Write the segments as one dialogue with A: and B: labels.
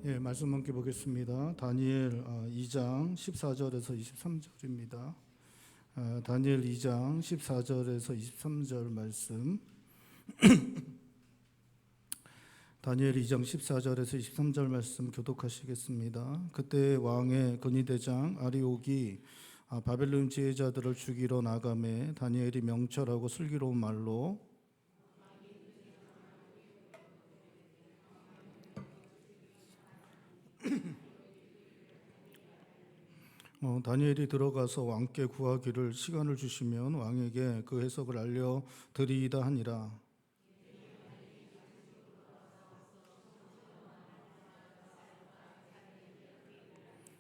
A: 예, 말씀 함께 보겠습니다. 다니엘 2장 14절에서 23절입니다. 다니엘 2장 14절에서 23절 말씀. 다니엘 2장 14절에서 23절 말씀 교독하시겠습니다. 그때 왕의 근위대장 아리옥이 바벨론 지혜자들을 죽이러 나가매 다니엘이 명철하고 슬기로운 말로 다니엘이 들어가서 왕께 구하기를 시간을 주시면 왕에게 그 해석을 알려드리이다 하니라.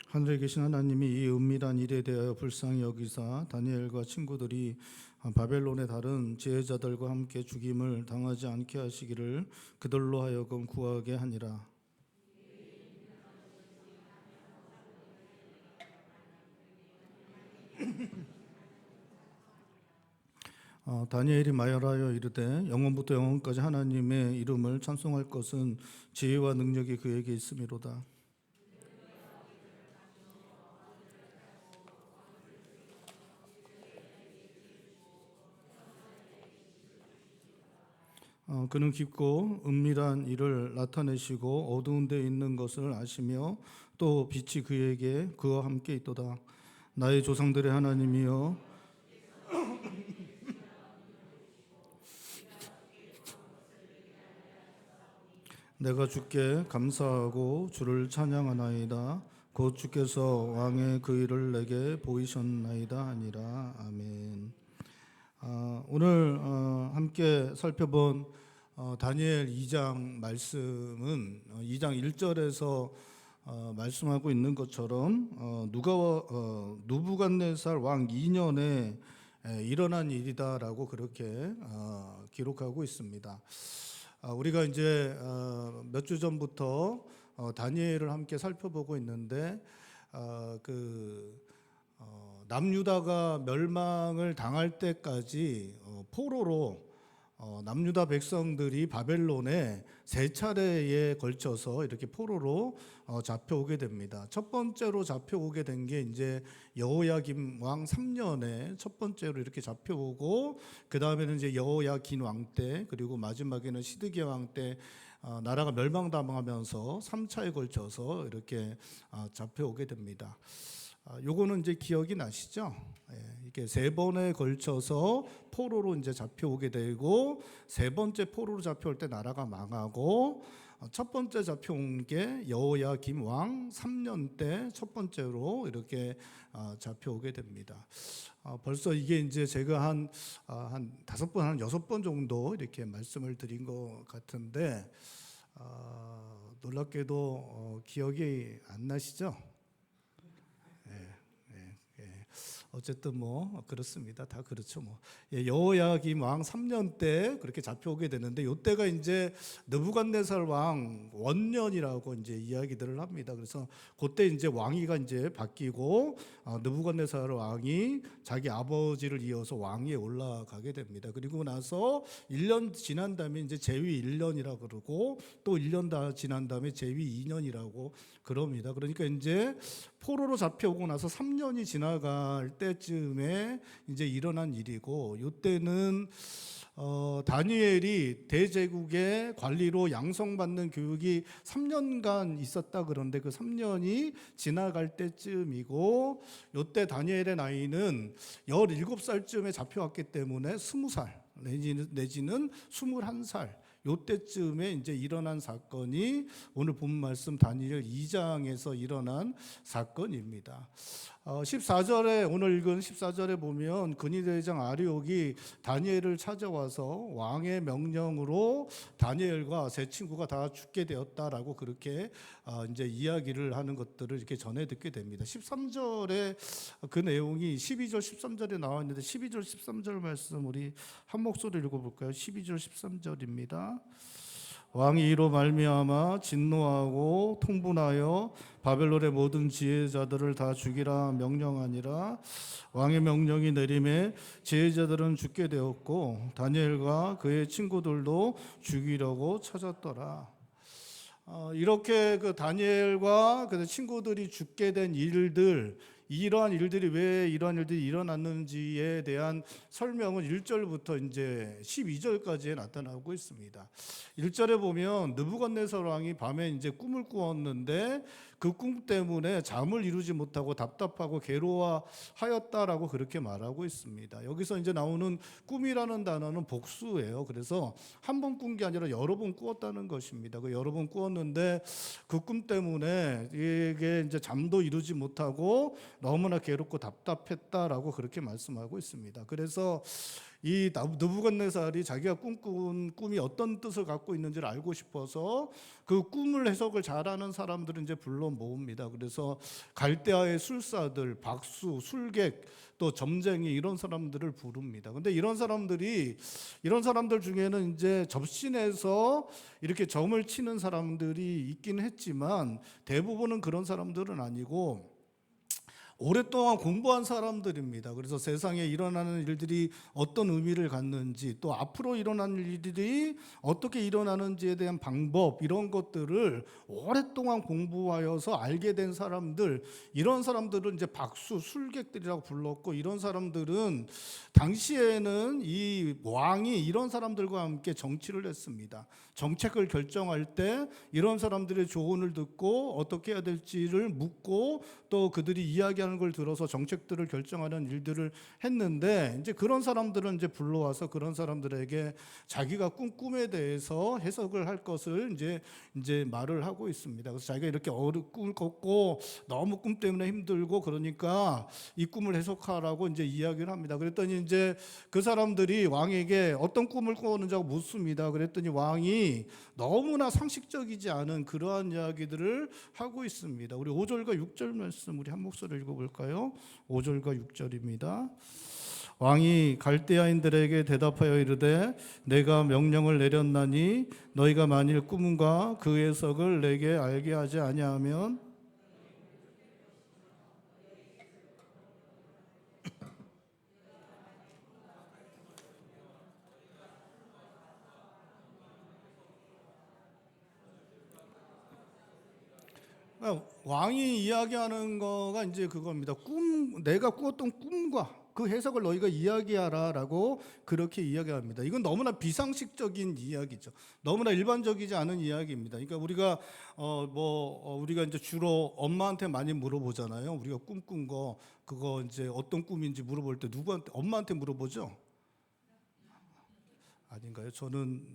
A: 하늘에 계신 하나님이 이 은밀한 일에 대하여 불쌍히 여기사 다니엘과 친구들이 바벨론의 다른 지혜자들과 함께 죽임을 당하지 않게 하시기를 그들로 하여금 구하게 하니라. 다니엘이 말하여 이르되 영원부터 영원까지 하나님의 이름을 찬송할 것은 지혜와 능력이 그에게 있음이로다. 그는 깊고 은밀한 일을 나타내시고 어두운 데 있는 것을 아시며 또 빛이 그와 함께 있도다. 나의 조상들의 하나님이여 내가 주께 감사하고 주를 찬양하나이다. 곧 주께서 왕의 그 일을 내게 보이셨나이다 하니라. 아멘. 오늘 함께 살펴본 다니엘 2장 말씀은 2장 1절에서 말씀하고 있는 것처럼 누부갓네살 왕 2년에 일어난 일이다라고 그렇게 기록하고 있습니다. 우리가 이제 몇 주 전부터 다니엘을 함께 살펴보고 있는데 남유다가 멸망을 당할 때까지 포로로 남유다 백성들이 바벨론에 세 차례에 걸쳐서 이렇게 포로로 잡혀오게 됩니다. 첫 번째로 잡혀오게 된 게 이제 여호야김 왕 3년에 첫 번째로 이렇게 잡혀오고, 그 다음에는 이제 여호야긴 왕 때, 그리고 마지막에는 시드기야 왕 때 나라가 멸망당하면서 3차에 걸쳐서 이렇게 잡혀오게 됩니다. 요거는 이제 기억이 나시죠? 이렇게 세 번에 걸쳐서 포로로 이제 잡혀오게 되고, 세 번째 포로로 잡혀올 때 나라가 망하고, 첫 번째 잡혀온 게 여호야김 왕 3년 때 첫 번째로 이렇게 잡혀오게 됩니다. 벌써 이게 이제 제가 한 5번, 한 6번 정도 이렇게 말씀을 드린 것 같은데, 놀랍게도 기억이 안 나시죠? 어쨌든 뭐 그렇습니다. 다 그렇죠. 뭐 여호야김 왕 3년 때 그렇게 잡혀오게 되는데, 이때가 이제 느부갓네살 왕 원년이라고 이제 이야기들을 합니다. 그래서 그때 이제 왕위가 이제 바뀌고 느부갓네살 왕이 자기 아버지를 이어서 왕위에 올라가게 됩니다. 그리고 나서 1년 지난 다음에 이제 재위 1년이라고 그러고, 또 1년 다 지난 다음에 재위 2년이라고 그럽니다. 그러니까 이제 포로로 잡혀오고 나서 3년이 지나갈 때쯤에 이제 일어난 일이고, 이때는 다니엘이 대제국의 관리로 양성받는 교육이 3년간 있었다 그런데, 그 3년이 지나갈 때쯤이고, 이때 다니엘의 나이는 17살쯤에 잡혀왔기 때문에 20살 내지는 21살, 요때쯤에 이제 일어난 사건이 오늘 본 말씀 다니엘 2장에서 일어난 사건입니다. 14절에, 오늘 읽은 14절에 보면 근위대장 아리옥이 다니엘을 찾아와서 왕의 명령으로 다니엘과 세 친구가 다 죽게 되었다라고 그렇게 이제 이야기를 하는 것들을 이렇게 전해 듣게 됩니다. 13절에 그 내용이 12절 13절에 나와 있는데, 12절 13절 말씀 우리 한 목소리 읽어볼까요? 12절 13절입니다. 왕이 이로 말미암아 진노하고 통분하여 바벨론의 모든 지혜자들을 다 죽이라 명령하니라. 왕의 명령이 내림에 지혜자들은 죽게 되었고 다니엘과 그의 친구들도 죽이려고 찾았더라. 이렇게 그 다니엘과 그 친구들이 죽게 된 일들, 이러한 일들이 왜 이러한 일들이 일어났는지에 대한 설명은 1절부터 이제 12절까지에 나타나고 있습니다. 1절에 보면 느부갓네살 왕이 밤에 이제 꿈을 꾸었는데 그 꿈 때문에 잠을 이루지 못하고 답답하고 괴로워하였다라고 그렇게 말하고 있습니다. 여기서 이제 나오는 꿈이라는 단어는 복수예요. 그래서 한 번 꾼 게 아니라 여러 번 꾸었다는 것입니다. 그 여러 번 꾸었는데 그 꿈 때문에 이게 이제 잠도 이루지 못하고 너무나 괴롭고 답답했다라고 그렇게 말씀하고 있습니다. 그래서 이 느부갓네살이 자기가 꿈꾼 꿈이 어떤 뜻을 갖고 있는지를 알고 싶어서 그 꿈을 해석을 잘하는 사람들을 이제 불러 모읍니다. 그래서 갈대아의 술사들, 박수, 술객, 또 점쟁이 이런 사람들을 부릅니다. 근데 이런 사람들 중에는 이제 접신해서 이렇게 점을 치는 사람들이 있긴 했지만 대부분은 그런 사람들은 아니고 오랫동안 공부한 사람들입니다. 그래서 세상에 일어나는 일들이 어떤 의미를 갖는지, 또 앞으로 일어나는 일들이 어떻게 일어나는지에 대한 방법, 이런 것들을 오랫동안 공부하여서 알게 된 사람들, 이런 사람들은 이제 박수, 술객들이라고 불렀고, 이런 사람들은 당시에는 이 왕이 이런 사람들과 함께 정치를 했습니다. 정책을 결정할 때 이런 사람들의 조언을 듣고 어떻게 해야 될지를 묻고, 또 그들이 이야기하는 걸 들어서 정책들을 결정하는 일들을 했는데, 이제 그런 사람들은 이제 불러와서 그런 사람들에게 자기가 꿈에 대해서 해석을 할 것을 이제 말을 하고 있습니다. 그래서 자기가 이렇게 꿈을 꿨고 너무 꿈 때문에 힘들고 그러니까 이 꿈을 해석하라고 이제 이야기를 합니다. 그랬더니 이제 그 사람들이 왕에게 어떤 꿈을 꿨는지 묻습니다. 그랬더니 왕이 너무나 상식적이지 않은 그러한 이야기들을 하고 있습니다. 우리 5절과 6절 말씀 우리 한 목소리 읽어볼까요? 5절과 6절입니다. 왕이 갈대아인들에게 대답하여 이르되 내가 명령을 내렸나니 너희가 만일 꿈과 그 해석을 내게 알게 하지 아니하면 왕이 이야기하는 거가 이제 그겁니다. 내가 꾸었던 꿈과 그 해석을 너희가 이야기하라라고 그렇게 이야기합니다. 이건 너무나 비상식적인 이야기죠. 너무나 일반적이지 않은 이야기입니다. 그러니까 우리가 이제 주로 엄마한테 많이 물어보잖아요. 우리가 꿈꾼 거 그거 이제 어떤 꿈인지 물어볼 때 누구한테? 엄마한테 물어보죠. 아닌가요? 저는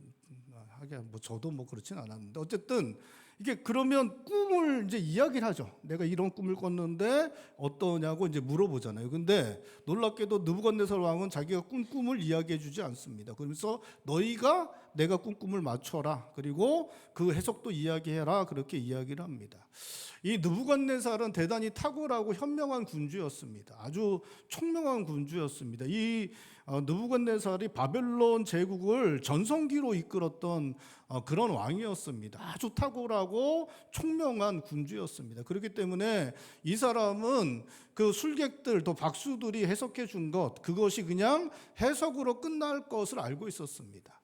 A: 하긴 저도 그렇진 않았는데 어쨌든 이게 그러면 꿈을 이제 이야기를 하죠. 내가 이런 꿈을 꿨는데 어떠냐고 이제 물어보잖아요. 근데 놀랍게도 느부갓네살 왕은 자기가 꾼 꿈을 이야기해주지 않습니다. 그러면서 너희가 내가 꾼 꿈을 맞춰라. 그리고 그 해석도 이야기해라. 그렇게 이야기를 합니다. 이 느부갓네살은 대단히 탁월하고 현명한 군주였습니다. 아주 총명한 군주였습니다. 이 느부갓네살이 바벨론 제국을 전성기로 이끌었던 그런 왕이었습니다. 아주 탁월하고 총명한 군주였습니다. 그렇기 때문에 이 사람은 그 술객들 또 박수들이 해석해 준 것 그것이 그냥 해석으로 끝날 것을 알고 있었습니다.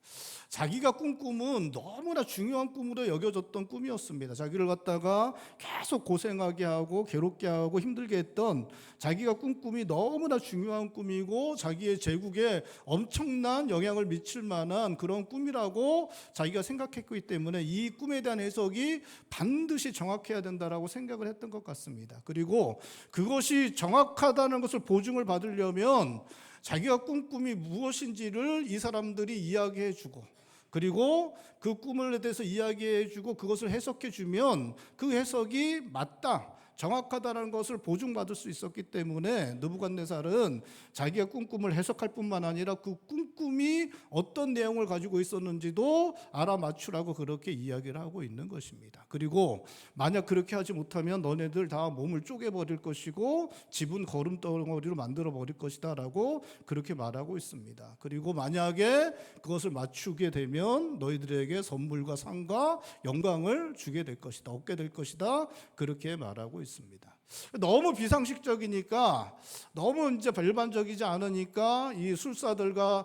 A: 자기가 꾼 꿈은 너무나 중요한 꿈으로 여겨졌던 꿈이었습니다. 자기를 갖다가 계속 고생하게 하고 괴롭게 하고 힘들게 했던 자기가 꾼 꿈이 너무나 중요한 꿈이고 자기의 제국에 엄청난 영향을 미칠 만한 그런 꿈이라고 자기가 생각했기 때문에 이 꿈에 대한 해석이 반드시 정확해야 된다라고 생각을 했던 것 같습니다. 그리고 그것이 정확하다는 것을 보증을 받으려면 자기가 꾼 꿈이 무엇인지를 이 사람들이 이야기해 주고 그리고 그 꿈에 대해서 이야기해 주고 그것을 해석해 주면 그 해석이 맞다, 정확하다는 것을 보증받을 수 있었기 때문에 느부갓네살은 자기가 꾼 꿈을 해석할 뿐만 아니라 그 꿈이 어떤 내용을 가지고 있었는지도 알아맞추라고 그렇게 이야기를 하고 있는 것입니다. 그리고 만약 그렇게 하지 못하면 너네들 다 몸을 쪼개버릴 것이고 집은 거름덩어리로 만들어버릴 것이다 라고 그렇게 말하고 있습니다. 그리고 만약에 그것을 맞추게 되면 너희들에게 선물과 상과 영광을 주게 될 것이다, 얻게 될 것이다 그렇게 말하고 있습니다. 너무 비상식적이니까 너무 이제 일반적이지 않으니까 이 술사들과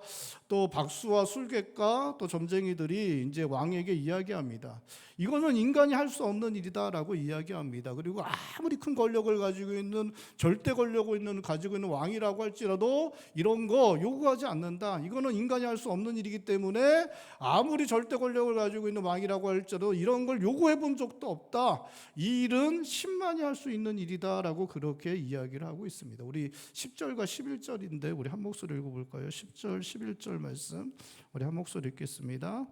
A: 또 박수와 술객과 또 점쟁이들이 이제 왕에게 이야기합니다. 이거는 인간이 할 수 없는 일이다라고 이야기합니다. 그리고 아무리 큰 권력을 가지고 있는 절대 권력을 가지고 있는 왕이라고 할지라도 이런 거 요구하지 않는다. 이거는 인간이 할 수 없는 일이기 때문에 아무리 절대 권력을 가지고 있는 왕이라고 할지라도 이런 걸 요구해 본 적도 없다. 이 일은 신만이 할 수 있는 일이다라고 그렇게 이야기를 하고 있습니다. 우리 10절과 11절인데 우리 한 목소리 읽어볼까요? 10절, 11절 말씀 우리 한 목소리 읽겠습니다.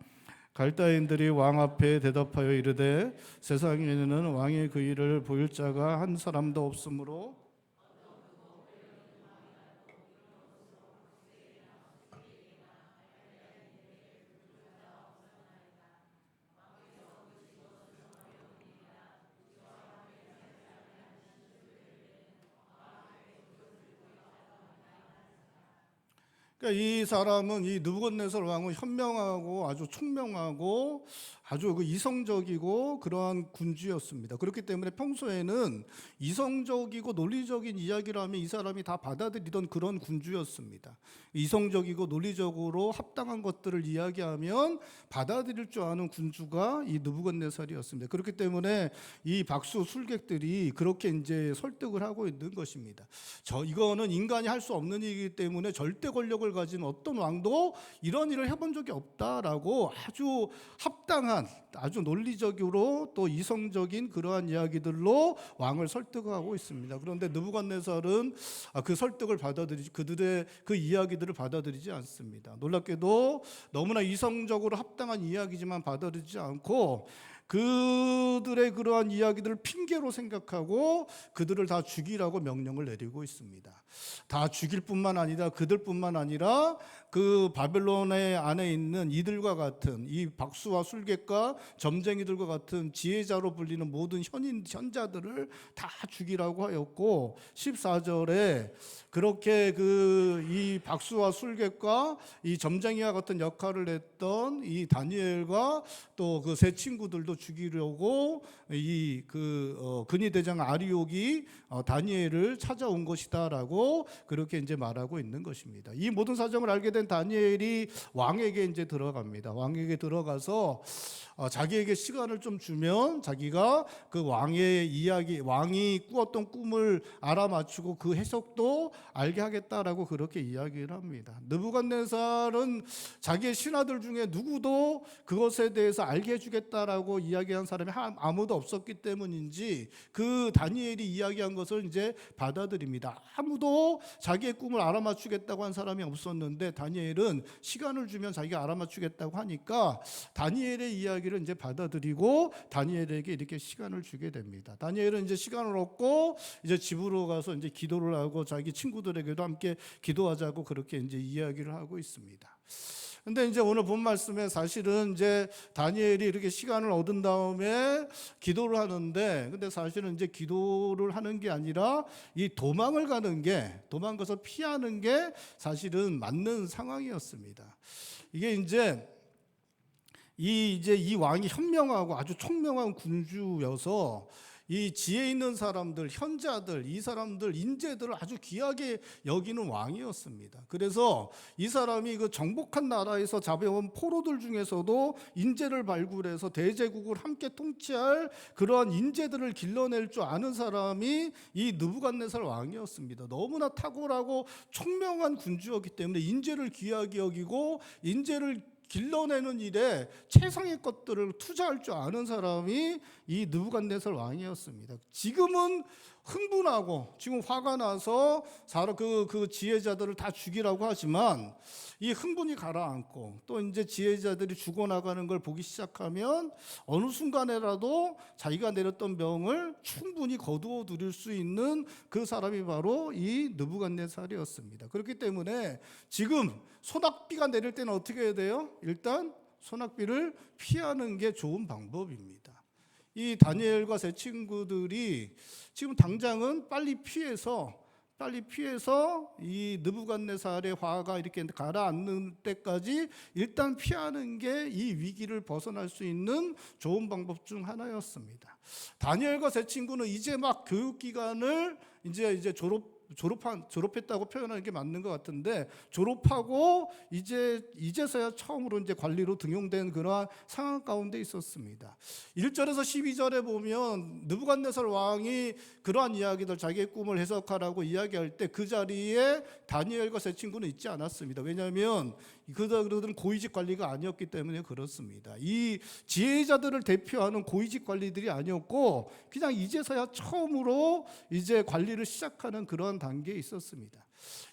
A: 갈다인들이 왕 앞에 대답하여 이르되 세상에는 왕의 그 일을 보일 자가 한 사람도 없으므로 그러니까 이 사람은 이 느부갓네살 왕은 현명하고 아주 총명하고 아주 그 이성적이고 그러한 군주였습니다. 그렇기 때문에 평소에는 이성적이고 논리적인 이야기를 하면 이 사람이 다 받아들이던 그런 군주였습니다. 이성적이고 논리적으로 합당한 것들을 이야기하면 받아들일 줄 아는 군주가 이 느부갓네살이었습니다. 그렇기 때문에 이 박수 술객들이 그렇게 이제 설득을 하고 있는 것입니다. 이거는 인간이 할 수 없는 일이기 때문에 절대 권력을 가진 어떤 왕도 이런 일을 해본 적이 없다라고 아주 합당한 아주 논리적으로 또 이성적인 그러한 이야기들로 왕을 설득하고 있습니다. 그런데 느부갓네살은 그 설득을 받아들이지 그들의 그 이야기들을 받아들이지 않습니다. 놀랍게도 너무나 이성적으로 합당한 이야기지만 받아들이지 않고 그들의 그러한 이야기들을 핑계로 생각하고 그들을 다 죽이라고 명령을 내리고 있습니다. 다 죽일 뿐만 아니라 그들뿐만 아니라 그 바벨론의 안에 있는 이들과 같은 이 박수와 술객과 점쟁이들과 같은 지혜자로 불리는 모든 현자들을 다 죽이라고 하였고 14절에 그렇게 이 박수와 술객과 이 점쟁이와 같은 역할을 했던 이 다니엘과 또 그 세 친구들도 죽이려고 근위 대장 아리옥이 다니엘을 찾아온 것이다라고 그렇게 이제 말하고 있는 것입니다. 이 모든 사정을 알게 된 다니엘이 왕에게 이제 들어갑니다. 왕에게 들어가서 자기에게 시간을 좀 주면 자기가 그 왕의 이야기, 왕이 꾸었던 꿈을 알아맞추고 그 해석도 알게 하겠다라고 그렇게 이야기를 합니다. 느부갓네살은 자기의 신하들 중에 누구도 그것에 대해서 알게 해주겠다라고 이야기한 사람이 아무도 없었기 때문인지 그 다니엘이 이야기한 것을 이제 받아들입니다. 아무도 자기의 꿈을 알아맞추겠다고 한 사람이 없었는데 다니엘은 시간을 주면 자기가 알아맞추겠다고 하니까 다니엘의 이야기를 이제 받아들이고 다니엘에게 이렇게 시간을 주게 됩니다. 다니엘은 이제 시간을 얻고 이제 집으로 가서 이제 기도를 하고 자기 친구들에게도 함께 기도하자고 그렇게 이제 이야기를 하고 있습니다. 근데 이제 오늘 본 말씀에 사실은 이제 다니엘이 이렇게 시간을 얻은 다음에 기도를 하는데 근데 사실은 이제 기도를 하는 게 아니라 이 도망가서 피하는 게 사실은 맞는 상황이었습니다. 이게 이제 이 왕이 현명하고 아주 총명한 군주여서 이 지혜 있는 사람들, 현자들, 이 사람들, 인재들을 아주 귀하게 여기는 왕이었습니다. 그래서 이 사람이 그 정복한 나라에서 잡아온 포로들 중에서도 인재를 발굴해서 대제국을 함께 통치할 그러한 인재들을 길러낼 줄 아는 사람이 이 느부갓네살 왕이었습니다. 너무나 탁월하고 총명한 군주였기 때문에 인재를 귀하게 여기고 인재를 길러내는 일에 최상의 것들을 투자할 줄 아는 사람이 이 느부갓네살 왕이었습니다. 지금은 흥분하고 지금 화가 나서 그 지혜자들을 다 죽이라고 하지만 이 흥분이 가라앉고 또 이제 지혜자들이 죽어나가는 걸 보기 시작하면 어느 순간에라도 자기가 내렸던 명을 충분히 거두어 들일 수 있는 그 사람이 바로 이 느부갓네살이었습니다. 그렇기 때문에 지금 소낙비가 내릴 때는 어떻게 해야 돼요? 일단 소낙비를 피하는 게 좋은 방법입니다. 이 다니엘과 세 친구들이 지금 당장은 빨리 피해서 이 느부갓네살의 화가 이렇게 가라앉는 때까지 일단 피하는 게 이 위기를 벗어날 수 있는 좋은 방법 중 하나였습니다. 다니엘과 세 친구는 이제 막 교육 기간을 이제 졸업했다고 표현하는 게 맞는 것 같은데, 졸업하고 이제서야 처음으로 이제 관리로 등용된 그러한 상황 가운데 있었습니다. 1절에서 12절에 보면 느부갓네살 왕이 그러한 이야기들, 자기의 꿈을 해석하라고 이야기할 때 그 자리에 다니엘과 세 친구는 있지 않았습니다. 왜냐하면 그들은 고위직 관리가 아니었기 때문에 그렇습니다. 이 지혜자들을 대표하는 고위직 관리들이 아니었고 그냥 이제서야 처음으로 이제 관리를 시작하는 그런 단계에 있었습니다.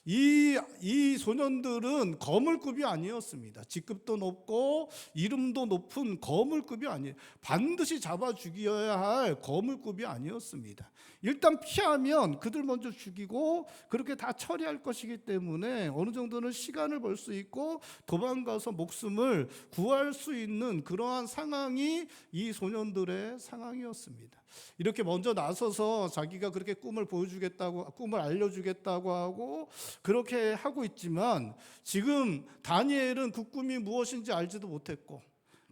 A: 이 소년들은 거물급이 아니었습니다. 직급도 높고 이름도 높은 거물급이 아니에요. 반드시 잡아 죽여야 할 거물급이 아니었습니다. 일단 피하면 그들 먼저 죽이고 그렇게 다 처리할 것이기 때문에 어느 정도는 시간을 벌 수 있고 도망가서 목숨을 구할 수 있는 그러한 상황이 이 소년들의 상황이었습니다. 이렇게 먼저 나서서 자기가 그렇게 꿈을 보여주겠다고, 꿈을 알려주겠다고 하고 그렇게 하고 있지만 지금 다니엘은 그 꿈이 무엇인지 알지도 못했고,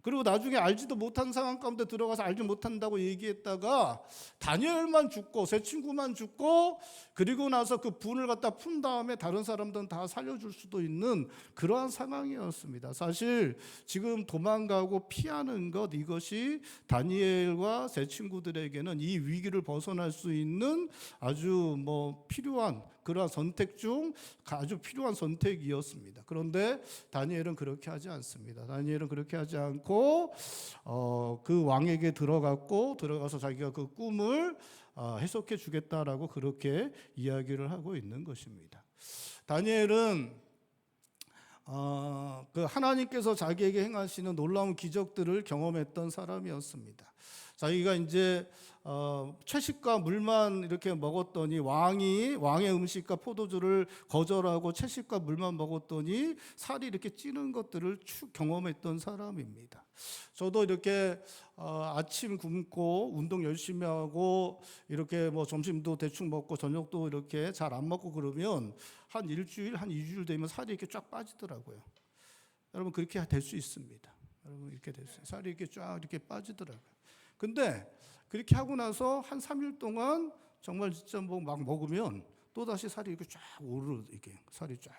A: 그리고 나중에 알지도 못한 상황 가운데 들어가서 알지 못한다고 얘기했다가 다니엘만 죽고 세 친구만 죽고 그리고 나서 그 분을 갖다 푼 다음에 다른 사람들은 다 살려줄 수도 있는 그러한 상황이었습니다. 사실 지금 도망가고 피하는 것, 이것이 다니엘과 세 친구들에게는 이 위기를 벗어날 수 있는 아주 필요한 그러한 선택 중 아주 필요한 선택이었습니다. 그런데 다니엘은 그렇게 하지 않습니다. 다니엘은 그렇게 하지 않고 그 왕에게 들어가서 자기가 그 꿈을 해석해 주겠다라고 그렇게 이야기를 하고 있는 것입니다. 다니엘은 그 하나님께서 자기에게 행하시는 놀라운 기적들을 경험했던 사람이었습니다. 자기가 이제 채식과 물만 이렇게 먹었더니 왕의 음식과 포도주를 거절하고 채식과 물만 먹었더니 살이 이렇게 찌는 것들을 경험했던 사람입니다. 저도 이렇게 아침 굶고 운동 열심히 하고 이렇게 점심도 대충 먹고 저녁도 이렇게 잘 안 먹고 그러면 한 일주일, 한 2주일 되면 살이 이렇게 쫙 빠지더라고요. 여러분 그렇게 될 수 있습니다. 여러분 이렇게 됐어요. 살이 이렇게 쫙 이렇게 빠지더라고요. 근데 그렇게 하고 나서 한 3일 동안 정말 진짜 막 먹으면 또 다시 살이 이렇게 쫙 이렇게 살이 쫙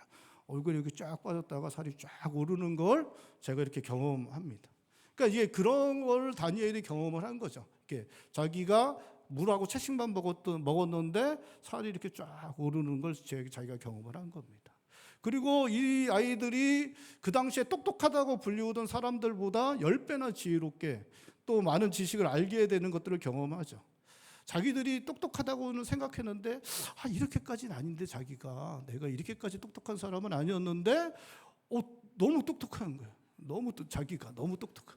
A: 얼굴이 이렇게 쫙 빠졌다가 살이 쫙 오르는 걸 제가 이렇게 경험합니다. 그러니까 이게 그런 걸 다니엘이 경험을 한 거죠. 이렇게 자기가 물하고 채식만 먹었는데 살이 이렇게 쫙 오르는 걸 자기가 경험을 한 겁니다. 그리고 이 아이들이 그 당시에 똑똑하다고 불리우던 사람들보다 10배나 지혜롭게 또 많은 지식을 알게 되는 것들을 경험하죠. 자기들이 똑똑하다고는 생각했는데 이렇게까지는 아닌데 내가 이렇게까지 똑똑한 사람은 아니었는데 너무 똑똑한 거예요. 자기가 너무 똑똑한.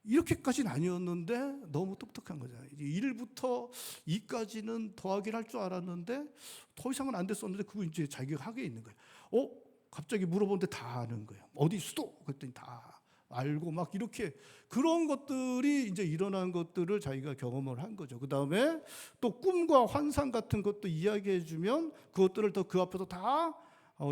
A: 이렇게까지는 아니었는데 너무 똑똑한 거잖아요. 1부터 2까지는 더하기를 할 줄 알았는데 더 이상은 안 됐었는데 그거 이제 자기가 하게 있는 거예요. 갑자기 물어보는데 다 아는 거예요. 어디 수도? 그랬더니 다 알고 막 이렇게 그런 것들이 이제 일어난 것들을 자기가 경험을 한 거죠. 그 다음에 또 꿈과 환상 같은 것도 이야기해 주면 그것들을 더 그 앞에서 다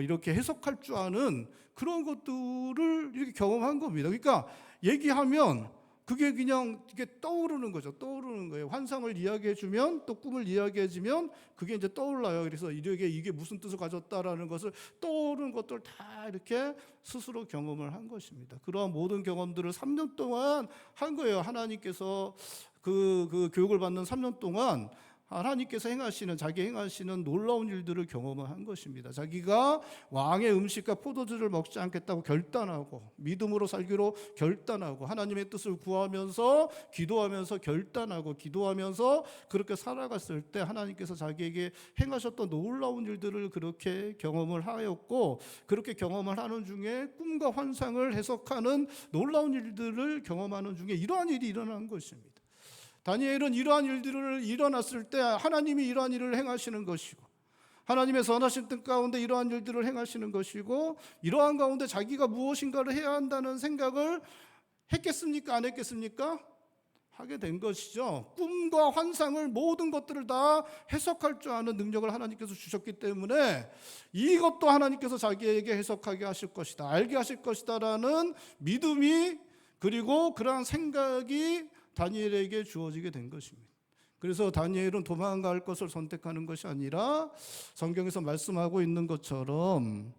A: 이렇게 해석할 줄 아는 그런 것들을 이렇게 경험한 겁니다. 그러니까 얘기하면 그게 그냥 이게 떠오르는 거죠. 떠오르는 거예요. 환상을 이야기해 주면 또 꿈을 이야기해 주면 그게 이제 떠올라요. 그래서 이게 무슨 뜻을 가졌다라는 것을 떠오르는 것들 다 이렇게 스스로 경험을 한 것입니다. 그러한 모든 경험들을 3년 동안 한 거예요. 하나님께서 그 교육을 받는 3년 동안 하나님께서 자기 행하시는 놀라운 일들을 경험을 한 것입니다. 자기가 왕의 음식과 포도주를 먹지 않겠다고 결단하고 믿음으로 살기로 결단하고 하나님의 뜻을 구하면서 기도하면서 결단하고 기도하면서 그렇게 살아갔을 때 하나님께서 자기에게 행하셨던 놀라운 일들을 그렇게 경험을 하였고 그렇게 경험을 하는 중에 꿈과 환상을 해석하는 놀라운 일들을 경험하는 중에 이러한 일이 일어난 것입니다. 다니엘은 이러한 일들을 일어났을 때 하나님이 이러한 일을 행하시는 것이고 하나님의 선하신 뜻 가운데 이러한 일들을 행하시는 것이고 이러한 가운데 자기가 무엇인가를 해야 한다는 생각을 했겠습니까? 안 했겠습니까? 하게 된 것이죠. 꿈과 환상을 모든 것들을 다 해석할 줄 아는 능력을 하나님께서 주셨기 때문에 이것도 하나님께서 자기에게 해석하게 하실 것이다, 알게 하실 것이다라는 믿음이 그리고 그러한 생각이 다니엘에게 주어지게 된 것입니다. 그래서 다니엘은 도망갈 것을 선택하는 것이 아니라 성경에서 말씀하고 있는 것처럼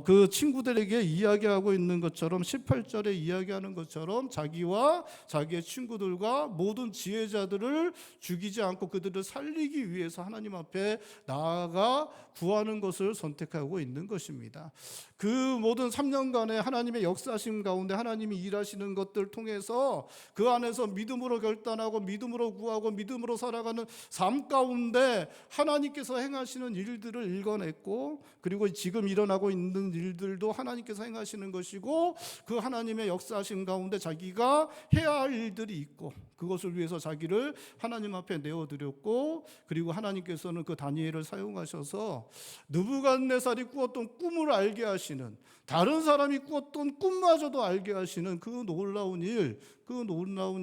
A: 그 친구들에게 이야기하고 있는 것처럼 18절에 이야기하는 것처럼 자기와 자기의 친구들과 모든 지혜자들을 죽이지 않고 그들을 살리기 위해서 하나님 앞에 나아가 구하는 것을 선택하고 있는 것입니다. 그 모든 3년간의 하나님의 역사심 가운데 하나님이 일하시는 것들 통해서 그 안에서 믿음으로 결단하고 믿음으로 구하고 믿음으로 살아가는 삶 가운데 하나님께서 행하시는 일들을 읽어냈고, 그리고 지금 일어나고 있는 일들도 하나님께서 행하시는 것이고, 그 하나님의 역사심 가운데 자기가 해야 할 일들이 있고 그것을 위해서 자기를 하나님 앞에 내어드렸고, 그리고 하나님께서는 그 다니엘을 사용하셔서 느부갓네살이 꾸었던 꿈을 알게 하시는, 다른 사람이 꾸었던 꿈마저도 알게 하시는 그 놀라운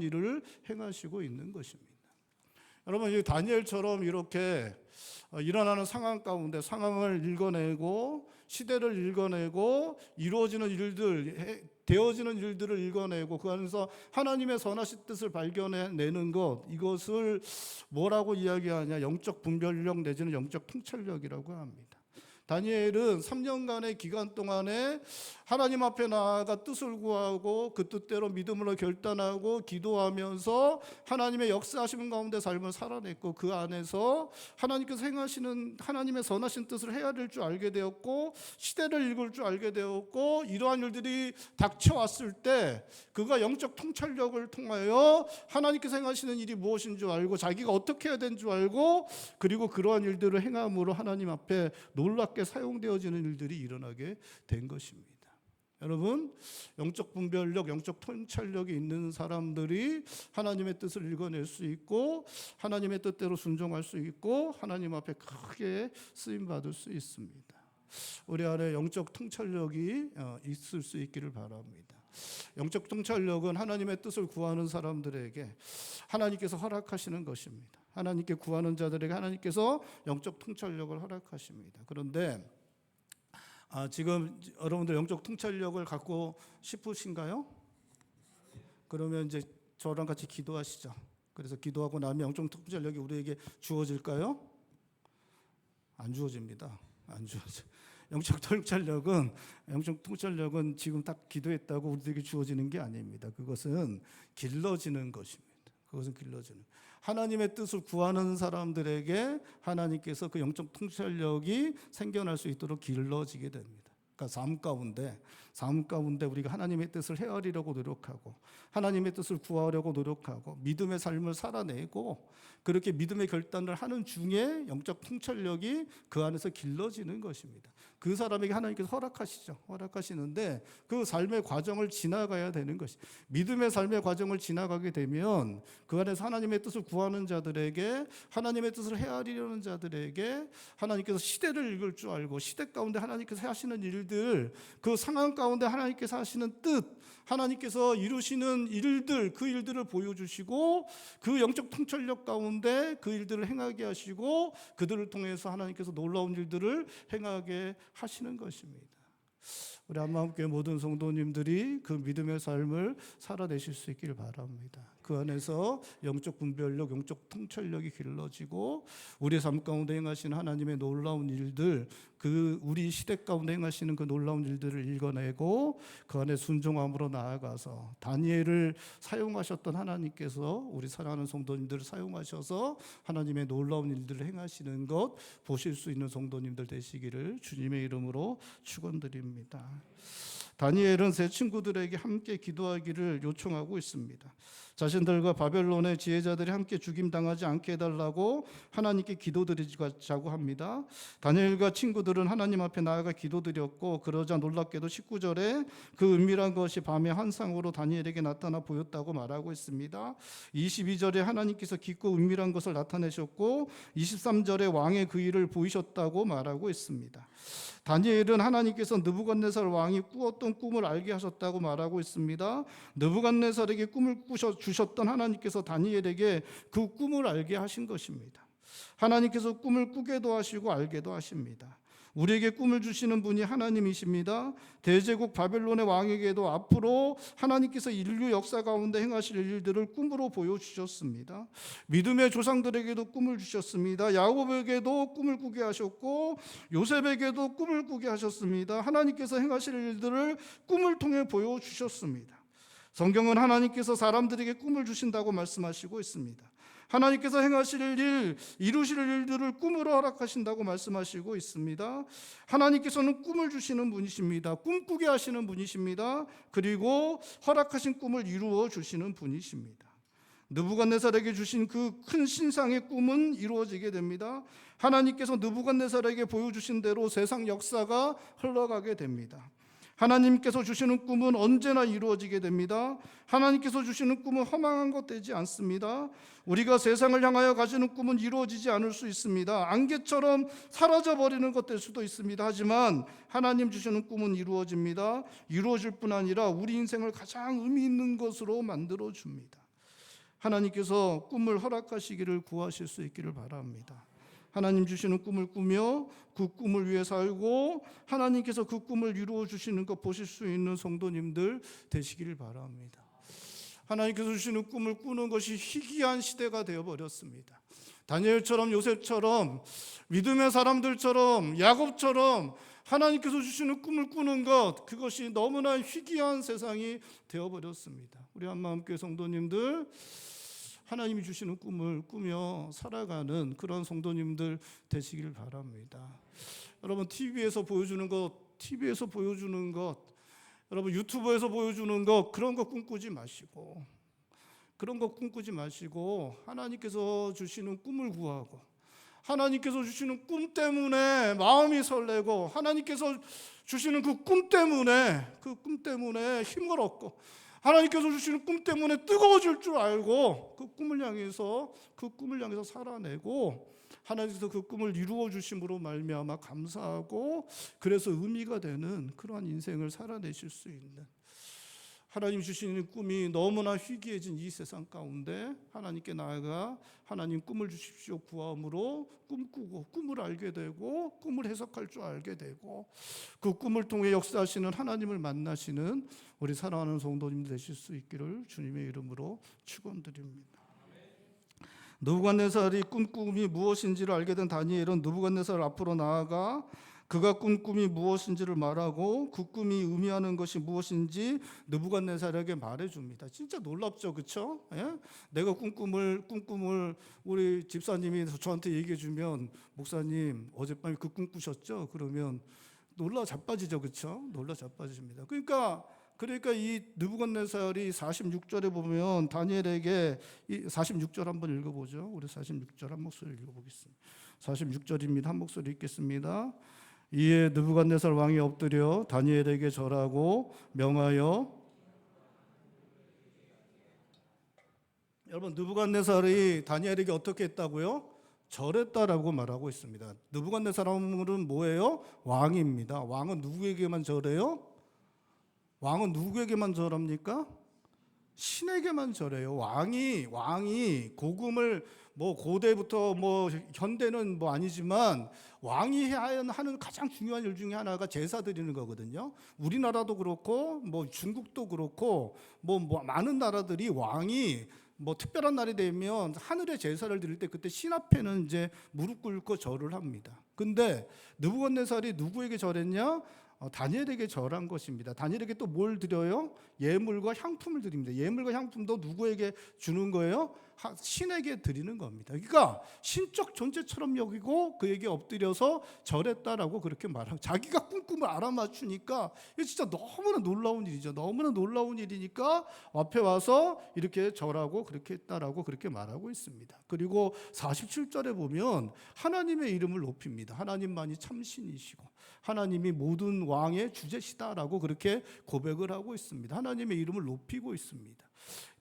A: 일을 행하시고 있는 것입니다. 여러분, 이 다니엘처럼 이렇게 일어나는 상황 가운데 상황을 읽어내고 시대를 읽어내고 이루어지는 일들, 되어지는 일들을 읽어내고 그 안에서 하나님의 선하신 뜻을 발견해내는 것, 이것을 뭐라고 이야기하냐? 영적 분별력 내지는 영적 통찰력이라고 합니다. 다니엘은 3년간의 기간 동안에 하나님 앞에 나아가 뜻을 구하고 그 뜻대로 믿음으로 결단하고 기도하면서 하나님의 역사하시는 가운데 삶을 살아냈고, 그 안에서 하나님께서 행하시는 하나님의 선하신 뜻을 헤아릴 줄 알게 되었고, 시대를 읽을 줄 알게 되었고, 이러한 일들이 닥쳐왔을 때 그가 영적 통찰력을 통하여 하나님께서 행하시는 일이 무엇인 줄 알고 자기가 어떻게 해야 되는 줄 알고, 그리고 그러한 일들을 행함으로 하나님 앞에 놀랍게 사용되어지는 일들이 일어나게 된 것입니다. 여러분, 영적 분별력, 영적 통찰력이 있는 사람들이 하나님의 뜻을 읽어낼 수 있고 하나님의 뜻대로 순종할 수 있고 하나님 앞에 크게 쓰임받을 수 있습니다. 우리 안에 영적 통찰력이 있을 수 있기를 바랍니다. 영적 통찰력은 하나님의 뜻을 구하는 사람들에게 하나님께서 허락하시는 것입니다. 하나님께 구하는 자들에게 하나님께서 영적 통찰력을 허락하십니다. 그런데 지금 여러분들 영적 통찰력을 갖고 싶으신가요? 그러면 이제 저랑 같이 기도하시죠. 그래서 기도하고 나면 영적 통찰력이 우리에게 주어질까요? 안 주어집니다. 안 주어져. 영적 통찰력은 지금 딱 기도했다고 우리에게 주어지는 게 아닙니다. 그것은 길러지는 것입니다. 그것은 길러지는. 하나님의 뜻을 구하는 사람들에게 하나님께서 그 영적 통찰력이 생겨날 수 있도록 길러지게 됩니다. 그러니까 삶 가운데 우리가 하나님의 뜻을 헤아리려고 노력하고 하나님의 뜻을 구하려고 노력하고 믿음의 삶을 살아내고 그렇게 믿음의 결단을 하는 중에 영적 통찰력이 그 안에서 길러지는 것입니다. 그 사람에게 하나님께서 허락하시는데 그 삶의 과정을 지나가야 되는 것이, 믿음의 삶의 과정을 지나가게 되면 그 안에서 하나님의 뜻을 구하는 자들에게, 하나님의 뜻을 헤아리려는 자들에게 하나님께서 시대를 읽을 줄 알고 시대 가운데 하나님께서 하시는 일들, 그 상황 가운데 하나님께서 하시는 뜻, 하나님께서 이루시는 일들, 그 일들을 보여주시고 그 영적 통찰력 가운데 그 일들을 행하게 하시고 그들을 통해서 하나님께서 놀라운 일들을 행하게 하시는 것입니다. 우리 한마음교회 모든 성도님들이 그 믿음의 삶을 살아내실 수 있기를 바랍니다. 그 안에서 영적 분별력, 영적 통찰력이 길러지고 우리 삶 가운데 행하시는 하나님의 놀라운 일들, 그 우리 시대 가운데 행하시는 그 놀라운 일들을 읽어내고 그 안에 순종함으로 나아가서 다니엘을 사용하셨던 하나님께서 우리 사랑하는 성도님들을 사용하셔서 하나님의 놀라운 일들을 행하시는 것 보실 수 있는 성도님들 되시기를 주님의 이름으로 축원드립니다. 다니엘은 세 친구들에게 함께 기도하기를 요청하고 있습니다. 자신들과 바벨론의 지혜자들이 함께 죽임당하지 않게 해달라고 하나님께 기도드리자고 합니다. 다니엘과 친구들은 하나님 앞에 나아가 기도드렸고, 그러자 놀랍게도 19절에 그 은밀한 것이 밤의 환상으로 다니엘에게 나타나 보였다고 말하고 있습니다. 22절에 하나님께서 깊고 은밀한 것을 나타내셨고 23절에 왕의 그 일을 보이셨다고 말하고 있습니다. 다니엘은 하나님께서 느부갓네살 왕이 꾸었던 꿈을 알게 하셨다고 말하고 있습니다. 느부갓네살에게 꿈을 주셨던 하나님께서 다니엘에게 그 꿈을 알게 하신 것입니다. 하나님께서 꿈을 꾸게도 하시고 알게도 하십니다. 우리에게 꿈을 주시는 분이 하나님이십니다. 대제국 바벨론의 왕에게도 앞으로 하나님께서 인류 역사 가운데 행하실 일들을 꿈으로 보여주셨습니다. 믿음의 조상들에게도 꿈을 주셨습니다. 야곱에게도 꿈을 꾸게 하셨고 요셉에게도 꿈을 꾸게 하셨습니다. 하나님께서 행하실 일들을 꿈을 통해 보여주셨습니다. 성경은 하나님께서 사람들에게 꿈을 주신다고 말씀하시고 있습니다. 하나님께서 행하실 일, 이루실 일들을 꿈으로 허락하신다고 말씀하시고 있습니다. 하나님께서는 꿈을 주시는 분이십니다. 꿈꾸게 하시는 분이십니다. 그리고 허락하신 꿈을 이루어 주시는 분이십니다. 느부갓네살에게 주신 그 큰 신상의 꿈은 이루어지게 됩니다. 하나님께서 느부갓네살에게 보여주신 대로 세상 역사가 흘러가게 됩니다. 하나님께서 주시는 꿈은 언제나 이루어지게 됩니다. 하나님께서 주시는 꿈은 허망한 것 되지 않습니다. 우리가 세상을 향하여 가지는 꿈은 이루어지지 않을 수 있습니다. 안개처럼 사라져버리는 것 될 수도 있습니다. 하지만 하나님 주시는 꿈은 이루어집니다. 이루어질 뿐 아니라 우리 인생을 가장 의미 있는 것으로 만들어줍니다. 하나님께서 꿈을 허락하시기를 구하실 수 있기를 바랍니다. 하나님 주시는 꿈을 꾸며 그 꿈을 위해 살고 하나님께서 그 꿈을 이루어 주시는 것 보실 수 있는 성도님들 되시기를 바랍니다. 하나님께서 주시는 꿈을 꾸는 것이 희귀한 시대가 되어버렸습니다. 다니엘처럼 요셉처럼 믿음의 사람들처럼 야곱처럼 하나님께서 주시는 꿈을 꾸는 것, 그것이 너무나 희귀한 세상이 되어버렸습니다. 우리 한마음교회 성도님들, 하나님이 주시는 꿈을 꾸며 살아가는 그런 성도님들 되시길 바랍니다. 여러분 TV에서 보여주는 것, 여러분 유튜브에서 보여주는 것, 그런 거 꿈꾸지 마시고 하나님께서 주시는 꿈을 구하고 하나님께서 주시는 꿈 때문에 마음이 설레고 하나님께서 주시는 그 꿈 때문에 힘을 얻고 하나님께서 주시는 꿈 때문에 뜨거워질 줄 알고 그 꿈을 향해서 살아내고 하나님께서 그 꿈을 이루어 주심으로 말미암아 감사하고 그래서 의미가 되는 그러한 인생을 살아내실 수 있는, 하나님 주시는 꿈이 너무나 희귀해진 이 세상 가운데 하나님께 나아가 하나님 꿈을 주십시오 구함으로 꿈꾸고 꿈을 알게 되고 꿈을 해석할 줄 알게 되고 그 꿈을 통해 역사하시는 하나님을 만나시는 우리 사랑하는 성도님들 되실 수 있기를 주님의 이름으로 축원드립니다. 느부갓네살이 꿈이 무엇인지를 알게 된 다니엘은 느부갓네살 앞으로 나아가 그가 꾼 꿈이 무엇인지를 말하고 그 꿈이 의미하는 것이 무엇인지 느부갓네살에게 말해줍니다. 진짜 놀랍죠, 그렇죠? 예? 내가 꾼 꿈을 우리 집사님이 저한테 얘기해주면 목사님 어젯밤에 그 꿈 꾸셨죠? 그러면 놀라 자빠지죠, 그렇죠? 놀라 자빠집니다. 그러니까 이 느부갓네살이 46절에 보면 다니엘에게 46절 한번 읽어보죠. 우리 46절 한 목소리 읽어보겠습니다. 46절입니다. 한 목소리 읽겠습니다. 이에 느부갓네살 왕이 엎드려 다니엘에게 절하고 명하여, 여러분 느부갓네살이 다니엘에게 어떻게 했다고요? 절했다라고 말하고 있습니다. 느부갓네살은 뭐예요? 왕입니다. 왕은 누구에게만 절해요? 왕은 누구에게만 절합니까? 신에게만 절해요. 왕이 복음을 고대부터 현대는 아니지만 왕이 해야 하는 가장 중요한 일 중에 하나가 제사 드리는 거거든요. 우리나라도 그렇고 중국도 그렇고 많은 나라들이 왕이 특별한 날이 되면 하늘에 제사를 드릴 때 그때 신 앞에는 이제 무릎 꿇고 절을 합니다. 근데 느부갓네살이 누구에게 절했냐? 다니엘에게 절한 것입니다. 다니엘에게 또 뭘 드려요? 예물과 향품을 드립니다. 예물과 향품도 누구에게 주는 거예요? 신에게 드리는 겁니다. 그러니까 신적 존재처럼 여기고 그에게 엎드려서 절했다라고 그렇게 말하고, 자기가 꿈을 알아맞추니까 이게 진짜 너무나 놀라운 일이죠. 너무나 놀라운 일이니까 앞에 와서 이렇게 절하고 그렇게 했다라고 그렇게 말하고 있습니다. 그리고 47절에 보면 하나님의 이름을 높입니다. 하나님만이 참신이시고 하나님이 모든 왕의 주제시다라고 그렇게 고백을 하고 있습니다. 하나님의 이름을 높이고 있습니다.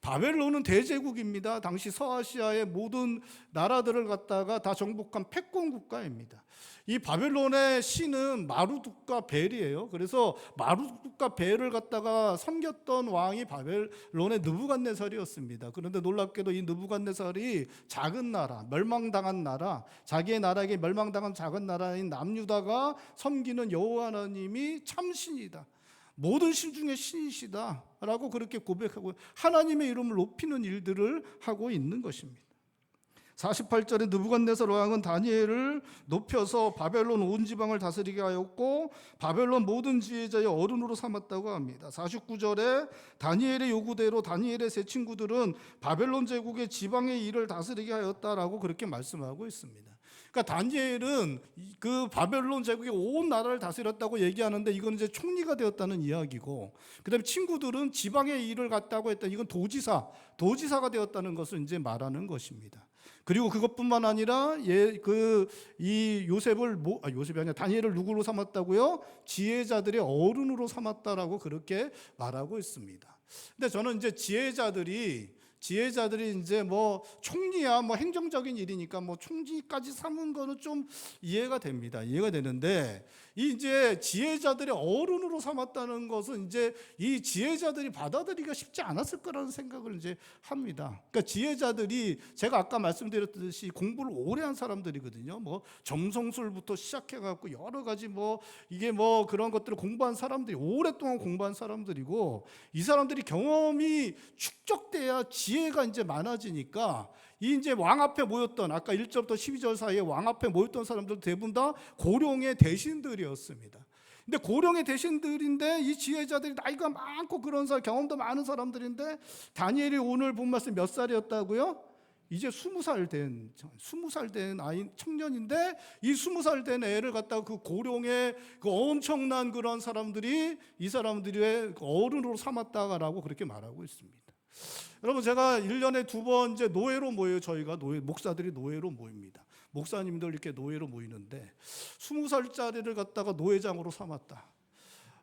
A: 바벨론은 대제국입니다. 당시 서아시아의 모든 나라들을 갖다가 다 정복한 패권 국가입니다. 이 바벨론의 신은 마루둑과 벨이에요. 그래서 마루둑과 벨을 갖다가 섬겼던 왕이 바벨론의 느부갓네살이었습니다. 그런데 놀랍게도 이 느부갓네살이 작은 나라, 멸망당한 나라, 자기의 나라에게 멸망당한 작은 나라인 남유다가 섬기는 여호와 하나님이 참신이다, 모든 신 중에 신이시다 라고 그렇게 고백하고 하나님의 이름을 높이는 일들을 하고 있는 것입니다. 48절에 느부갓네살 왕은 다니엘을 높여서 바벨론 온 지방을 다스리게 하였고 바벨론 모든 지혜자의 어른으로 삼았다고 합니다. 49절에 다니엘의 요구대로 다니엘의 세 친구들은 바벨론 제국의 지방의 일을 다스리게 하였다라고 그렇게 말씀하고 있습니다. 그러니까 다니엘은 그 바벨론 제국의 온 나라를 다스렸다고 얘기하는데 이건 이제 총리가 되었다는 이야기고, 그다음에 친구들은 지방의 일을 갖다고 했다. 이건 도지사가 되었다는 것을 이제 말하는 것입니다. 그리고 그것뿐만 아니라 요셉이 아니라 다니엘을 누구로 삼았다고요? 지혜자들의 어른으로 삼았다라고 그렇게 말하고 있습니다. 근데 저는 이제 지혜자들이 이제 뭐 총리야 뭐 행정적인 일이니까 뭐 총리까지 삼은 거는 좀 이해가 됩니다. 이해가 되는데 이 이제 지혜자들의 어른으로 삼았다는 것은 이제 이 지혜자들이 받아들이기가 쉽지 않았을 거라는 생각을 이제 합니다. 그러니까 지혜자들이 제가 아까 말씀드렸듯이 공부를 오래 한 사람들이거든요. 뭐 점성술부터 시작해 갖고 여러 가지 뭐 이게 뭐 그런 것들을 공부한 사람들이 오랫동안 공부한 사람들이고, 이 사람들이 경험이 축적돼야 지혜가 이제 많아지니까 이 이제 왕 앞에 모였던 아까 1절부터 12절 사이에 왕 앞에 모였던 사람들 대부분 다 고령의 대신들이었습니다. 근데 고령의 대신들인데 이 지혜자들이 나이가 많고 그런 사람, 경험도 많은 사람들인데 다니엘이 오늘 본 말씀 몇 살이었다고요? 이제 20살 된 아이 청년인데 이 20살 된 애를 갖다가 그 고령의 그 엄청난 그런 사람들이 이 사람들의 어른으로 삼았다라고 그렇게 말하고 있습니다. 여러분, 제가 1년에 2번 이제 노예로 모여요. 저희가 목사들이 노예로 모입니다. 목사님들 이렇게 노예로 모이는데 20살짜리를 갖다가 노예장으로 삼았다.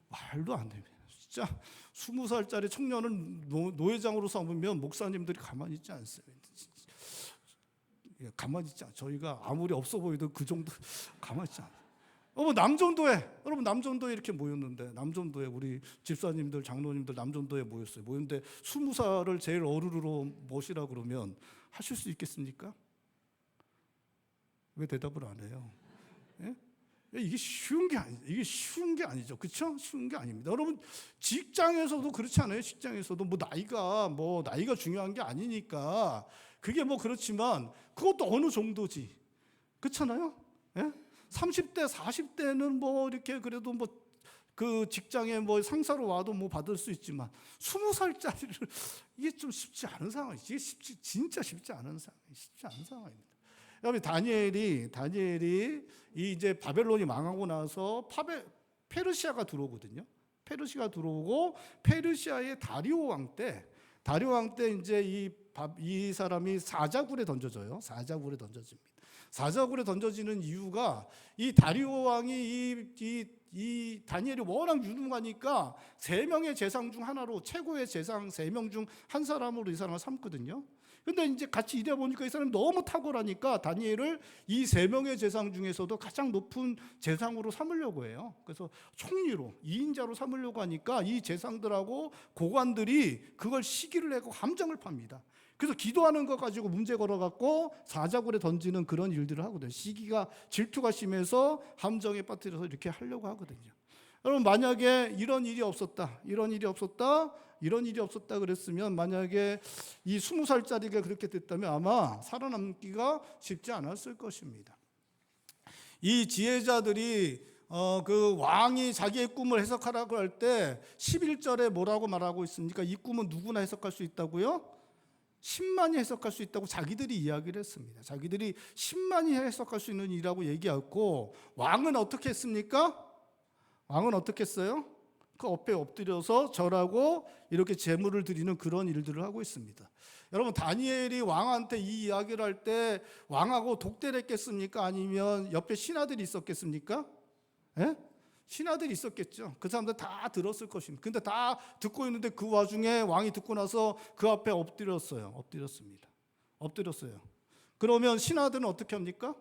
A: 말도 안 됩니다. 진짜 20살짜리 청년을 노예장으로 삼으면 목사님들이 가만히 있지 않습니다. 가만히 있지 않아요. 저희가 아무리 없어 보여도 그 정도 가만히 있지 않아요. 여러분 남전도에 이렇게 모였는데, 남전도에 우리 집사님들, 장로님들 남전도에 모였어요. 모였는데 20살을 제일 어른으로 모시라 그러면 하실 수 있겠습니까? 왜 대답을 안 해요? 예? 이게 쉬운 게 아니죠. 그렇죠? 쉬운 게 아닙니다. 여러분, 직장에서도 그렇지 않아요? 직장에서도 나이가 중요한 게 아니니까 그게 뭐 그렇지만 그것도 어느 정도지. 그렇잖아요? 예? 30대, 40대는 뭐 이렇게 그래도 뭐 그 직장에 뭐 상사로 와도 뭐 받을 수 있지만 20살짜리를 이게 좀 쉽지 않은 상황이지. 이게 진짜 쉽지 않은 상황입니다. 여러분, 다니엘이 이제 바벨론이 망하고 나서 페르시아가 들어오거든요. 페르시아가 들어오고 페르시아의 다리오 왕 때 이제 이 사람이 사자굴에 던져져요. 사자굴에 던져지는 이유가 이 다리오 왕이 이 다니엘이 워낙 유능하니까 3명의 재상 중 하나로, 최고의 재상 3명 중 한 사람으로 이 사람을 삼거든요. 근데 이제 같이 일해 보니까 이 사람이 너무 탁월하니까 다니엘을 이 3명의 재상 중에서도 가장 높은 재상으로 삼으려고 해요. 그래서 총리로, 2인자로 삼으려고 하니까 이 재상들하고 고관들이 그걸 시기를 내고 함정을 팝니다. 그래서 기도하는 거 가지고 문제 걸어갖고 사자굴에 던지는 그런 일들을 하거든요. 질투가 심해서 함정에 빠뜨려서 이렇게 하려고 하거든요. 여러분, 만약에 이런 일이 없었다 그랬으면, 만약에 이 20살짜리가 그렇게 됐다면 아마 살아남기가 쉽지 않았을 것입니다. 이 지혜자들이 그 왕이 자기의 꿈을 해석하라고 할 때 11절에 뭐라고 말하고 있습니까? 이 꿈은 누구나 해석할 수 있다고요? 10만이 해석할 수 있다고 자기들이 이야기를 했습니다. 자기들이 10만이 해석할 수 있는 일이라고 얘기했고, 왕은 어떻게 했습니까? 왕은 어떻게 했어요? 그 앞에 엎드려서 절하고 이렇게 제물을 드리는 그런 일들을 하고 있습니다. 여러분, 다니엘이 왕한테 이 이야기를 할 때 왕하고 독대를 했겠습니까? 아니면 옆에 신하들이 있었겠습니까? 예? 신하들이 있었겠죠. 그 사람들 다 들었을 것입니다. 근데 다 듣고 있는데 그 와중에 왕이 듣고 나서 그 앞에 엎드렸습니다. 엎드렸어요. 그러면 신하들은 어떻게 합니까?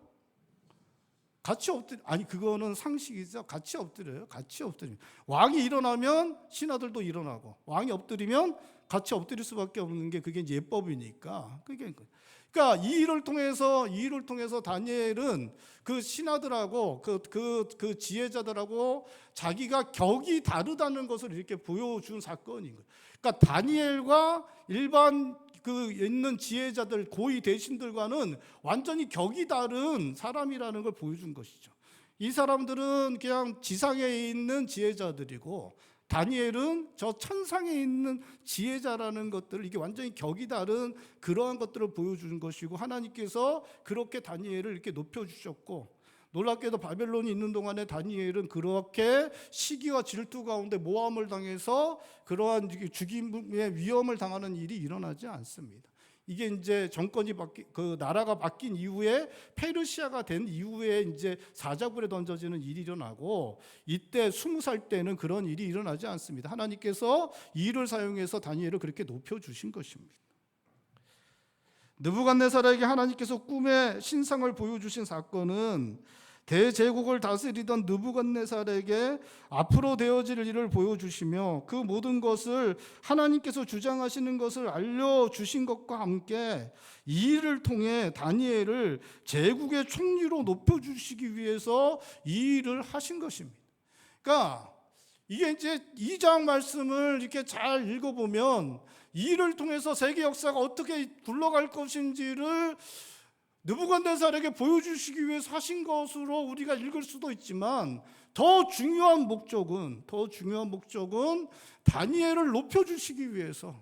A: 같이 아니 그거는 상식이죠. 같이 엎드려요. 같이 엎드립니다. 왕이 일어나면 신하들도 일어나고, 왕이 엎드리면 같이 엎드릴 수밖에 없는 게 그게 이제 예법이니까. 그러니까 이 일을 통해서 다니엘은 그 신하들하고 그 지혜자들하고 자기가 격이 다르다는 것을 이렇게 보여준 사건인 거예요. 그러니까 다니엘과 일반 그 있는 지혜자들, 고위 대신들과는 완전히 격이 다른 사람이라는 걸 보여준 것이죠. 이 사람들은 그냥 지상에 있는 지혜자들이고, 다니엘은 저 천상에 있는 지혜자라는 것들을, 이게 완전히 격이 다른 그러한 것들을 보여주는 것이고, 하나님께서 그렇게 다니엘을 이렇게 높여주셨고, 놀랍게도 바벨론이 있는 동안에 다니엘은 그렇게 시기와 질투 가운데 모함을 당해서 그러한 죽임의 위험을 당하는 일이 일어나지 않습니다. 이게 이제 정권이 그 나라가 바뀐 이후에, 페르시아가 된 이후에 이제 사자굴에 던져지는 일이 일어나고, 이때 20살 때는 그런 일이 일어나지 않습니다. 하나님께서 이 일을 사용해서 다니엘을 그렇게 높여주신 것입니다. 느부갓네살에게 하나님께서 꿈의 신상을 보여주신 사건은 대제국을 다스리던 느부갓네살에게 앞으로 되어질 일을 보여주시며, 그 모든 것을 하나님께서 주장하시는 것을 알려주신 것과 함께 이 일을 통해 다니엘을 제국의 총리로 높여주시기 위해서 이 일을 하신 것입니다. 그러니까 이게 이제 2장 말씀을 이렇게 잘 읽어보면 이 일을 통해서 세계 역사가 어떻게 굴러갈 것인지를 느부갓네살에게 보여주시기 위해서 하신 것으로 우리가 읽을 수도 있지만, 더 중요한 목적은 다니엘을 높여주시기 위해서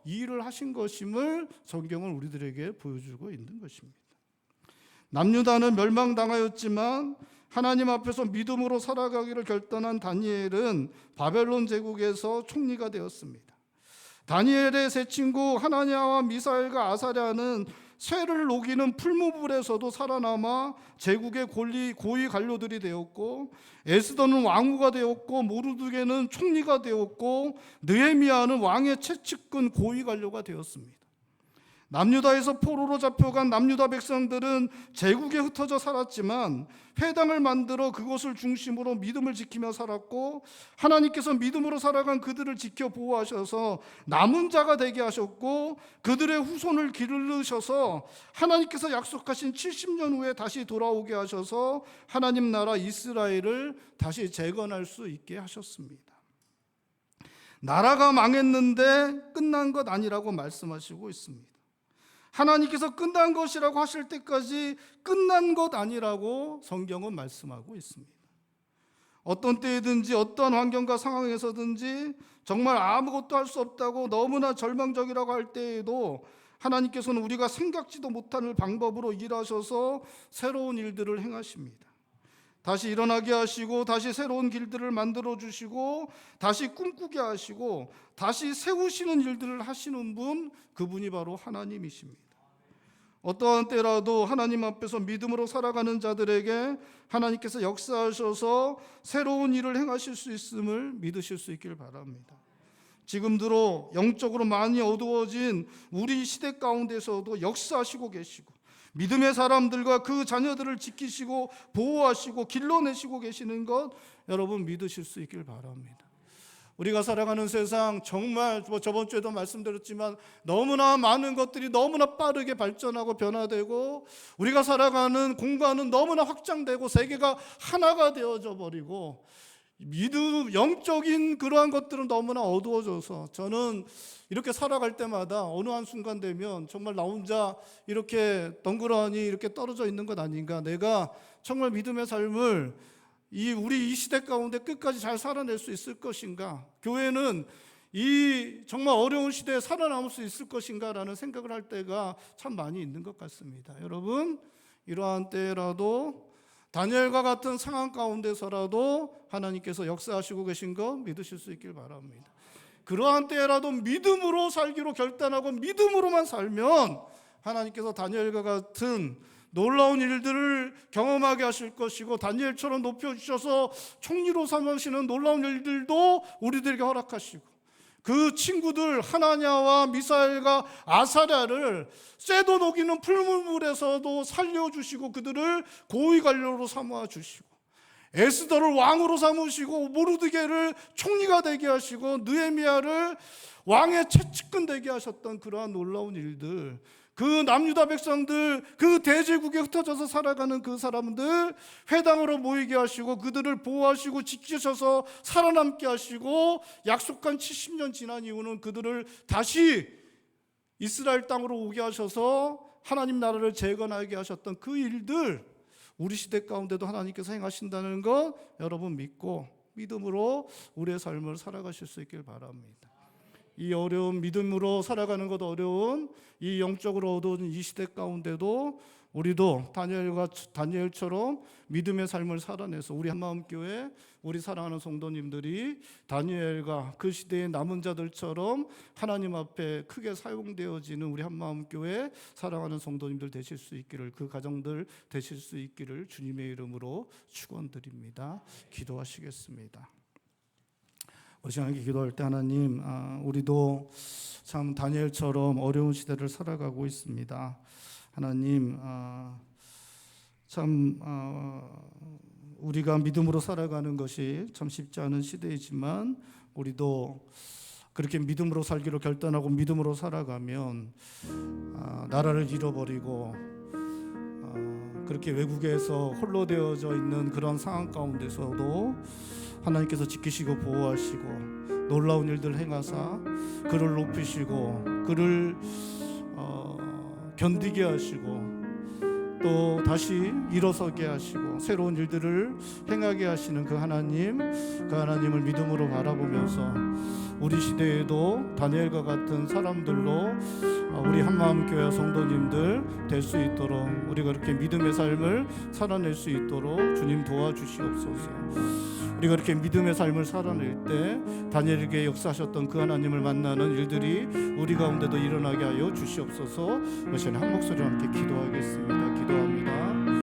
A: 이 일을 하신 것임을 성경은 우리들에게 보여주고 있는 것입니다. 남유다는 멸망당하였지만 하나님 앞에서 믿음으로 살아가기를 결단한 다니엘은 바벨론 제국에서 총리가 되었습니다. 다니엘의 세 친구 하나냐와 미사엘과 아사랴는 쇠를 녹이는 풀무불에서도 살아남아 제국의 고위 관료들이 되었고, 에스더는 왕후가 되었고, 모르드게는 총리가 되었고, 느헤미야는 왕의 최측근 고위 관료가 되었습니다. 남유다에서 포로로 잡혀간 남유다 백성들은 제국에 흩어져 살았지만 회당을 만들어 그곳을 중심으로 믿음을 지키며 살았고, 하나님께서 믿음으로 살아간 그들을 지켜 보호하셔서 남은 자가 되게 하셨고, 그들의 후손을 기르셔서 하나님께서 약속하신 70년 후에 다시 돌아오게 하셔서 하나님 나라 이스라엘을 다시 재건할 수 있게 하셨습니다. 나라가 망했는데 끝난 것 아니라고 말씀하시고 있습니다. 하나님께서 끝난 것이라고 하실 때까지 끝난 것 아니라고 성경은 말씀하고 있습니다. 어떤 때든지 어떤 환경과 상황에서든지 정말 아무것도 할 수 없다고 너무나 절망적이라고 할 때에도 하나님께서는 우리가 생각지도 못하는 방법으로 일하셔서 새로운 일들을 행하십니다. 다시 일어나게 하시고, 다시 새로운 길들을 만들어 주시고, 다시 꿈꾸게 하시고, 다시 세우시는 일들을 하시는 분, 그분이 바로 하나님이십니다. 어떠한 때라도 하나님 앞에서 믿음으로 살아가는 자들에게 하나님께서 역사하셔서 새로운 일을 행하실 수 있음을 믿으실 수 있길 바랍니다. 지금 들어 영적으로 많이 어두워진 우리 시대 가운데서도 역사하시고 계시고, 믿음의 사람들과 그 자녀들을 지키시고 보호하시고 길러내시고 계시는 것, 여러분 믿으실 수 있길 바랍니다. 우리가 살아가는 세상, 정말 저번 주에도 말씀드렸지만 너무나 많은 것들이 너무나 빠르게 발전하고 변화되고, 우리가 살아가는 공간은 너무나 확장되고 세계가 하나가 되어져 버리고, 믿음, 영적인 그러한 것들은 너무나 어두워져서, 저는 이렇게 살아갈 때마다 어느 한순간 되면 정말 나 혼자 이렇게 덩그러니 이렇게 떨어져 있는 것 아닌가, 내가 정말 믿음의 삶을 우리 이 시대 가운데 끝까지 잘 살아낼 수 있을 것인가, 교회는 이 정말 어려운 시대에 살아남을 수 있을 것인가라는 생각을 할 때가 참 많이 있는 것 같습니다. 여러분, 이러한 때라도 다니엘과 같은 상황 가운데서라도 하나님께서 역사하시고 계신 거 믿으실 수 있길 바랍니다. 그러한 때라도 믿음으로 살기로 결단하고 믿음으로만 살면 하나님께서 다니엘과 같은 놀라운 일들을 경험하게 하실 것이고, 다니엘처럼 높여주셔서 총리로 삼으시는 놀라운 일들도 우리들에게 허락하시고, 그 친구들 하나냐와 미사엘과 아사랴를 쇠도 녹이는 풀물물에서도 살려주시고, 그들을 고위 관료로 삼아 주시고, 에스더를 왕으로 삼으시고, 모르드게를 총리가 되게 하시고, 느헤미야를 왕의 채찍근 되게 하셨던 그러한 놀라운 일들, 그 남유다 백성들, 그 대제국에 흩어져서 살아가는 그 사람들 회당으로 모이게 하시고, 그들을 보호하시고 지키셔서 살아남게 하시고, 약속한 70년 지난 이후는 그들을 다시 이스라엘 땅으로 오게 하셔서 하나님 나라를 재건하게 하셨던 그 일들, 우리 시대 가운데도 하나님께서 행하신다는 것 여러분 믿고 믿음으로 우리의 삶을 살아가실 수 있길 바랍니다. 이 어려운, 믿음으로 살아가는 것 어려운 이 영적으로 어두운 이 시대 가운데도 우리도 다니엘처럼 믿음의 삶을 살아내서 우리 한마음교회, 우리 사랑하는 성도님들이 다니엘과 그 시대의 남은 자들처럼 하나님 앞에 크게 사용되어지는 우리 한마음교회 사랑하는 성도님들 되실 수 있기를, 그 가정들 되실 수 있기를 주님의 이름으로 축원드립니다. 기도하시겠습니다. 우리 시간에 기도할 때 하나님, 우리도 참 다니엘처럼 어려운 시대를 살아가고 있습니다. 하나님, 참 우리가 믿음으로 살아가는 것이 참 쉽지 않은 시대이지만, 우리도 그렇게 믿음으로 살기로 결단하고 믿음으로 살아가면 나라를 잃어버리고 그렇게 외국에서 홀로 되어져 있는 그런 상황 가운데서도 하나님께서 지키시고 보호하시고 놀라운 일들 행하사 그를 높이시고 그를 견디게 하시고 또 다시 일어서게 하시고 새로운 일들을 행하게 하시는 그 하나님을 믿음으로 바라보면서 우리 시대에도 다니엘과 같은 사람들로 우리 한마음교회 성도님들 될 수 있도록, 우리가 그렇게 믿음의 삶을 살아낼 수 있도록 주님 도와주시옵소서. 우리가 이렇게 믿음의 삶을 살아낼 때 다니엘에게 역사하셨던 그 하나님을 만나는 일들이 우리 가운데도 일어나게 하여 주시옵소서. 이 시간에 한 목소리와 함께 기도하겠습니다. 기도합니다.